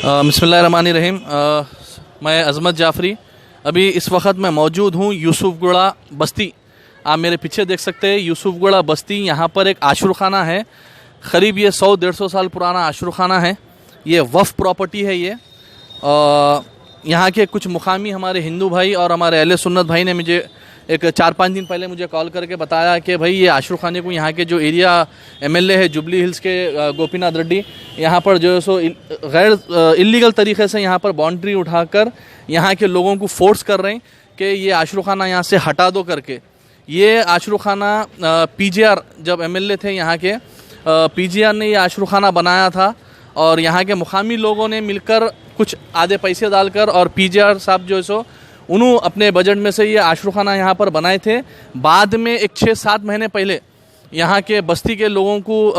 बिस्मिल्लाहिर्रहमानिर्रहीम। मैं अज़मत जाफ़री अभी इस वक्त मैं मौजूद हूँ यूसुफ़गुड़ा बस्ती। आप मेरे पीछे देख सकते हैं यूसुफ़गुड़ा बस्ती। यहाँ पर एक आशुरखाना है, क़रीब ये 100-150 साल पुराना आशुरखाना है। ये वफ़ प्रॉपर्टी है। ये यहाँ के कुछ मुकामी हमारे हिंदू भाई और हमारे अहले सुन्नत भाई ने मुझे एक 4-5 दिन पहले मुझे कॉल करके बताया कि भाई ये आशुरखाने को यहाँ के जो एरिया एमएलए है जुबली हिल्स के गोपीनाथ रेड्डी, यहाँ पर जो है सो गैर इलीगल तरीके से यहाँ पर बाउंड्री उठाकर यहाँ के लोगों को फोर्स कर रहे हैं कि ये आशुरखाना यहाँ से हटा दो करके। ये आशुरखाना पीजीआर जब एमएलए थे यहाँ के, पीजीआर ने ये आशुरखाना बनाया था और यहाँ के मुकामी लोगों ने मिलकर कुछ आधे पैसे डालकर और पीजीआर साहब जो है सो उन्होंने अपने बजट में से ये आशुरखाना यहाँ पर बनाए थे। बाद में एक 6-7 महीने पहले यहाँ के बस्ती के लोगों को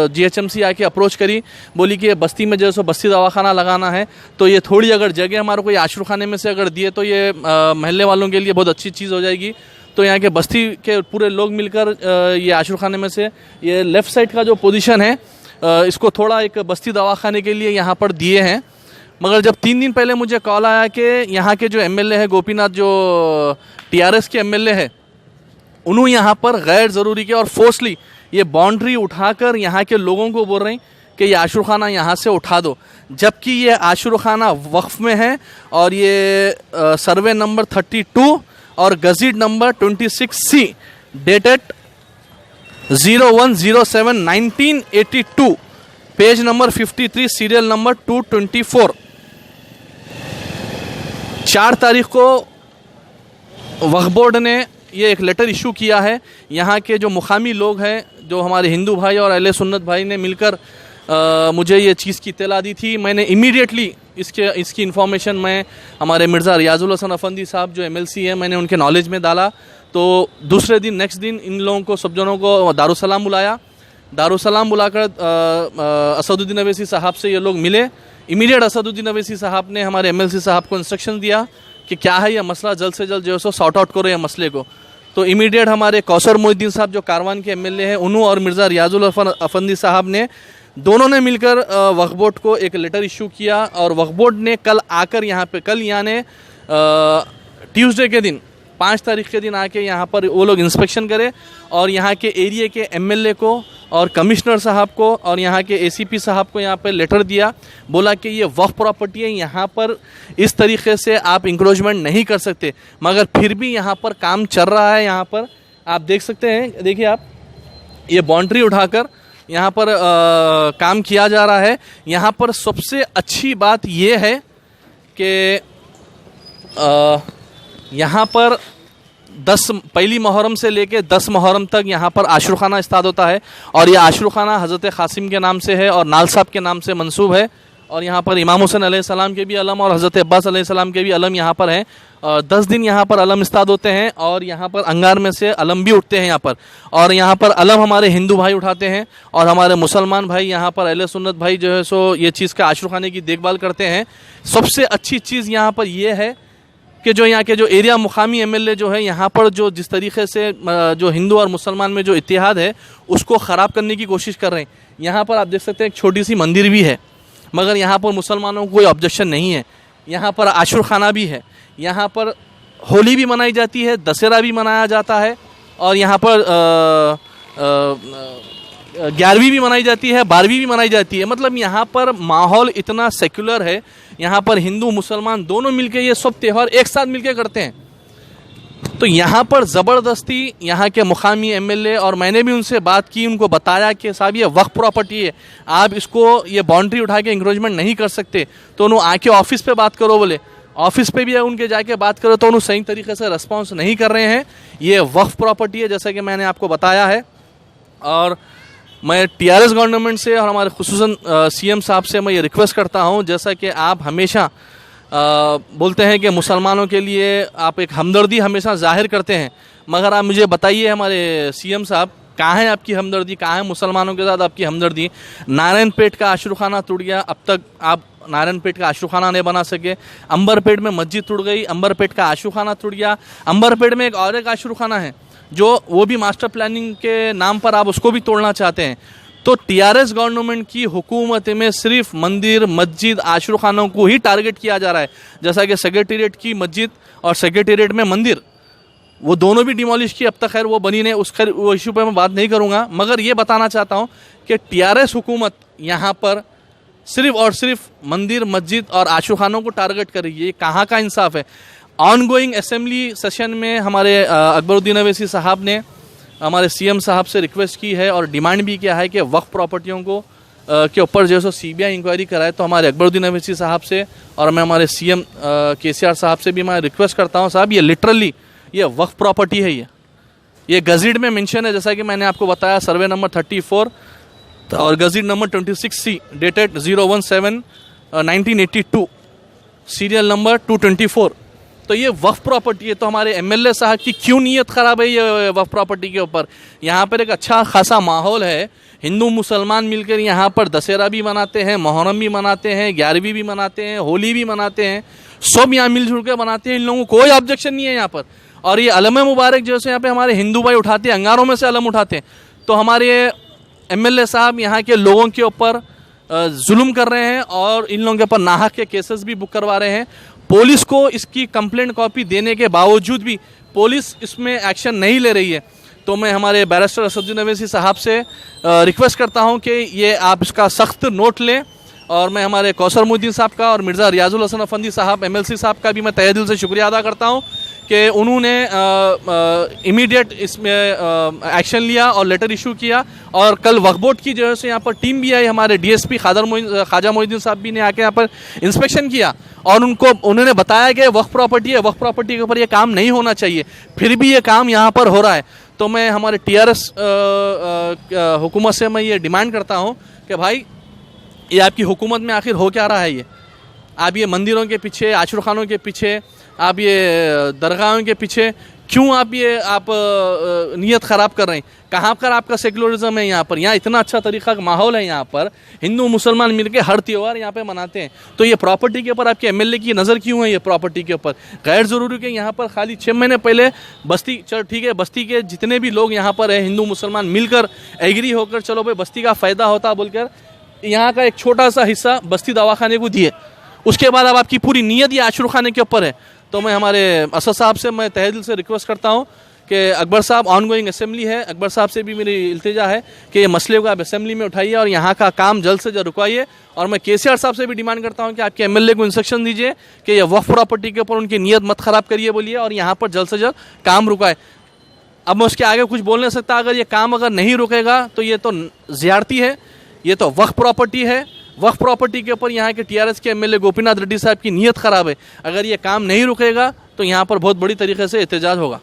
जीएचएमसी आके अप्रोच करी, बोली कि बस्ती में जो सो बस्ती दवाखाना लगाना है, तो ये थोड़ी अगर जगह हमारे को ये आशुरखाने में से अगर दिए तो ये महल्ले वालों के लिए बहुत अच्छी चीज़ हो जाएगी। तो यहाँ के बस्ती के पूरे लोग मिलकर ये आशुरखाने में से ये लेफ़्ट साइड का जो पोजीशन है इसको थोड़ा एक बस्ती दवाखाने के लिए यहाँ पर दिए हैं। मगर जब 3 दिन पहले मुझे कॉल आया कि यहाँ के जो एमएलए है गोपीनाथ, जो टीआरएस के एमएलए है, उन्होंने यहाँ पर गैर ज़रूरी के और फोर्सली ये बाउंड्री उठाकर यहाँ के लोगों को बोल रहे हैं कि ये आशुरखाना यहाँ से उठा दो, जबकि ये आशुरखाना वक्फ में है और ये सर्वे नंबर 32 और gazette number 26C dated 01/07/1982, page number 53, serial number 224। 4 तारीख को वक्फ बोर्ड ने ये एक लेटर इशू किया है। यहाँ के जो मुकामी लोग हैं, जो हमारे हिंदू भाई और अहले सुन्नत भाई ने मिलकर मुझे ये चीज़ की इत्तला दी थी। मैंने इमीडिएटली इसकी इन्फॉर्मेशन मैं हमारे मिर्ज़ा रियाजुल हसन अफंदी साहब जो एमएलसी है, मैंने उनके नॉलेज में डाला। तो दूसरे दिन नेक्स्ट दिन इन लोगों को, सब जनों को दारुसलाम बुलाया। दारुसलाम बुलाकर असदुद्दीन अवैसी साहब से ये लोग मिले। इमीडिएट असदुद्दीन अवैसी साहब ने हमारे एमएलसी साहब को इंस्ट्रक्शन दिया कि क्या है ये मसला, जल्द से जल्द जो है सो सॉर्ट आउट करो ये मसले को। तो इमीडिएट हमारे कौसर मोहिद्दीन साहब जो कारवान के एमएलए हैं, उन्होंने और मिर्ज़ा रियाजुल अफंदी साहब ने, दोनों ने मिलकर वक्फ बोर्ड को एक लेटर इशू किया और वक्फ बोर्ड ने कल आकर यहाँ पे, कल यानी ट्यूसडे के दिन 5 तारीख के दिन आके यहाँ पर वो लोग इंस्पेक्शन करे और यहाँ के एरिया के एमएलए को और कमिश्नर साहब को और यहाँ के एसीपी साहब को यहाँ पर लेटर दिया, बोला कि ये वक्फ प्रॉपर्टी है, यहाँ पर इस तरीके से आप इंक्रोचमेंट नहीं कर सकते। मगर फिर भी यहाँ पर काम चल रहा है। यहाँ पर आप देख सकते हैं, देखिए आप, ये बाउंड्री उठाकर यहाँ पर काम किया जा रहा है। यहाँ पर सबसे अच्छी बात ये है कि यहाँ पर 10 पहली मुहर्रम से लेके 10 मुहर्रम तक यहाँ पर आशुरखाना स्टार्ट होता है और ये आशुरखाना हज़रत क़ासिम के नाम से है और नाल साहब के नाम से मंसूब है। और यहाँ पर इमाम हुसैन अलैहिस्सलाम के भी अलम और हज़रत अब्बास अलैहिस्सलाम के भी अलम यहाँ पर हैं। 10 दिन यहाँ पर अलम स्टार्ट होते हैं और यहाँ पर अंगार में से अलम भी उठते हैं यहाँ पर। और यहाँ पर अलम हमारे हिंदू भाई उठाते हैं और हमारे मुसलमान भाई यहाँ पर अहले सुन्नत भाई जो है सो ये चीज़ का आशुरखाने की देखभाल करते हैं। सबसे अच्छी चीज़ यहाँ पर ये है कि जो यहाँ के जो एरिया मुकामी एमएलए जो है, यहाँ पर जो जिस तरीके से जो हिंदू और मुसलमान में जो इत्तेहाद है उसको ख़राब करने की कोशिश कर रहे हैं। यहाँ पर आप देख सकते हैं एक छोटी सी मंदिर भी है, मगर यहाँ पर मुसलमानों को कोई ऑब्जेक्शन नहीं है। यहाँ पर आशुरखाना भी है, यहाँ पर होली भी मनाई जाती है, दशहरा भी मनाया जाता है और यहाँ पर 11वीं भी मनाई जाती है, 12वीं भी मनाई जाती है। मतलब यहाँ पर माहौल इतना सेक्युलर है, यहाँ पर हिंदू मुसलमान दोनों मिलके ये सब त्यौहार एक साथ मिलके करते हैं। तो यहाँ पर ज़बरदस्ती यहाँ के मुकामी एमएलए, और मैंने भी उनसे बात की, उनको बताया कि साहब ये वक्फ प्रॉपर्टी है, आप इसको ये बाउंड्री उठा के इंक्रोचमेंट नहीं कर सकते। तो उन्होंने आके ऑफिस पे बात करो, बोले ऑफिस पे भी उनके जाके बात करो, तो उन्होंने सही तरीके से रिस्पॉन्स नहीं कर रहे हैं। ये वक्फ प्रॉपर्टी है जैसा कि मैंने आपको बताया है। और मैं टीआरएस गवर्नमेंट से और हमारे खुसूसन सीएम साहब से मैं ये रिक्वेस्ट करता हूँ, जैसा कि आप हमेशा बोलते हैं कि मुसलमानों के लिए आप एक हमदर्दी हमेशा जाहिर करते हैं, मगर आप मुझे बताइए हमारे सीएम साहब, कहाँ है आपकी हमदर्दी, कहाँ है मुसलमानों के साथ आपकी हमदर्दी। नारायणपेट का आशुरखाना टूट गया, अब तक आप नारायणपेट का आशुरखाना नहीं बना सके। अंबरपेट में मस्जिद टूट गई, अंबरपेट का आशुरखाना टूट गया। अंबरपेट में एक और एक आशुरखाना है जो वो भी मास्टर प्लानिंग के नाम पर आप उसको भी तोड़ना चाहते हैं। तो टीआरएस गवर्नमेंट की हुकूमत में सिर्फ मंदिर, मस्जिद, आश्रखानों को ही टारगेट किया जा रहा है। जैसा कि सेक्रेटेरिएट की मस्जिद और सेक्रेटेरिएट में मंदिर, वो दोनों भी डिमोलिश की, अब तक खैर वो बनी नहीं, वो इशू पर मैं बात नहीं करूँगा। मगर ये बताना चाहता हूँ कि टीआरएस हुकूमत यहाँ पर सिर्फ और सिर्फ मंदिर, मस्जिद और आशुखानों को टारगेट कर रही है। ये कहाँ का इंसाफ है? ऑन गोइंग असेंबली सेशन में हमारे अकबरुद्दीन अवैसी साहब ने हमारे सीएम साहब से रिक्वेस्ट की है और डिमांड भी किया है कि वक्फ प्रॉपर्टियों को के ऊपर जो है सीबीआई इंक्वायरी कराए। तो हमारे अकबरुद्दीन अवैसी साहब से और मैं हमारे सीएम केसीआर साहब से भी मैं रिक्वेस्ट करता हूँ, साहब ये लिटरली ये वक्फ प्रॉपर्टी है। ये गज़ेट में मेंशन है, जैसा कि मैंने आपको बताया, सर्वे नंबर 34 और gazette number 26C dated 017/1982, serial number 224। तो ये वक्फ प्रॉपर्टी है। तो हमारे एमएलए साहब की क्यों नीयत ख़राब है ये वक्फ प्रॉपर्टी के ऊपर? यहाँ पर एक अच्छा खासा माहौल है, हिंदू मुसलमान मिलकर यहाँ पर दशहरा भी मनाते हैं, मुहर्रम भी मनाते हैं, 11वीं भी मनाते हैं, होली भी मनाते हैं, सब यहाँ मिलजुल कर मनाते हैं। इन लोगों को कोई ऑब्जेक्शन नहीं है यहाँ पर। और ये अलम मुबारक जैसे यहाँ पे हमारे हिंदू भाई उठाते हैं, अंगारों में से अलम उठाते हैं। तो हमारे एमएलए साहब यहाँ के लोगों के ऊपर जुल्म कर रहे हैं और इन लोगों के ऊपर नाहक के केसेस भी बुक करवा रहे हैं। पुलिस को इसकी कंप्लेंट कॉपी देने के बावजूद भी पुलिस इसमें एक्शन नहीं ले रही है। तो मैं हमारे बैरिस्टर असदुद्दीन अवैसी साहब से रिक्वेस्ट करता हूं कि ये आप इसका सख्त नोट लें। और मैं हमारे कौसर मोहिउद्दीन साहब का और मिर्ज़ा रियाजुल हसन अफंदी साहब एमएलसी साहब का भी मैं तहे दिल से शुक्रिया अदा करता हूं कि उन्होंने इमीडिएट इसमें एक्शन लिया और लेटर इशू किया। और कल वक्फ बोर्ड की जो है यहाँ पर टीम भी आई, हमारे डीएसपी ख्वाजा मोहिउद्दीन साहब भी ने आके यहाँ पर इंस्पेक्शन किया और उन्होंने बताया कि वक्फ प्रॉपर्टी है, वक्फ प्रॉपर्टी के ऊपर ये काम नहीं होना चाहिए, फिर भी ये काम यहाँ पर हो रहा है। तो मैं हमारे टीआरएस हुकूमत से मैं ये डिमांड करता हूँ कि भाई ये आपकी हुकूमत में आखिर हो क्या रहा है? ये आप ये मंदिरों के पीछे, आशुखानों के पीछे, आप ये दरगाहों के पीछे क्यों आप नीयत ख़राब कर रहे हैं? कहाँ पर आपका सेकुलरिज्म है यहाँ पर? यहाँ इतना अच्छा तरीक़ा का माहौल है, यहाँ पर हिंदू मुसलमान मिलकर हर त्यौहार यहाँ पे मनाते हैं। तो ये प्रॉपर्टी के ऊपर आपके एमएलए की नज़र क्यों है? ये प्रॉपर्टी के ऊपर गैर ज़रूरी के यहाँ पर खाली 6 महीने पहले बस्ती, चलो ठीक है, बस्ती के जितने भी लोग यहाँ पर है हिंदू मुसलमान मिलकर एग्री होकर चलो भाई बस्ती का फ़ायदा होता बोलकर यहाँ का एक छोटा सा हिस्सा बस्ती दवाखाने को दिए। उसके बाद अब आपकी पूरी नीयत ये आशुखाने के ऊपर है। तो मैं हमारे असद साहब से मैं तहे दिल से रिक्वेस्ट करता हूँ कि अकबर साहब ऑन गोइंग असेंबली है, अकबर साहब से भी मेरी इल्तिजा है कि ये मसले को आप असेंबली में उठाइए और यहाँ का काम जल्द से जल्द रुकवाइए। और मैं केसीआर साहब से भी डिमांड करता हूँ कि आपके एमएलए को इंस्ट्रक्शन दीजिए कि ये वक्फ प्रॉपर्टी के ऊपर उनकी नीयत मत ख़राब करिए बोलिए और यहाँ पर जल्द से जल्द काम रुकाए। अब मैं उसके आगे कुछ बोल नहीं सकता। अगर ये काम अगर नहीं रुकेगा तो ये तो ज़्यादती है, ये तो वक्फ प्रॉपर्टी है। वक्फ प्रॉपर्टी के ऊपर यहाँ के टीआरएस के एमएलए गोपीनाथ रेड्डी साहब की नीयत ख़राब है। अगर ये काम नहीं रुकेगा तो यहाँ पर बहुत बड़ी तरीके से एहतजाज होगा।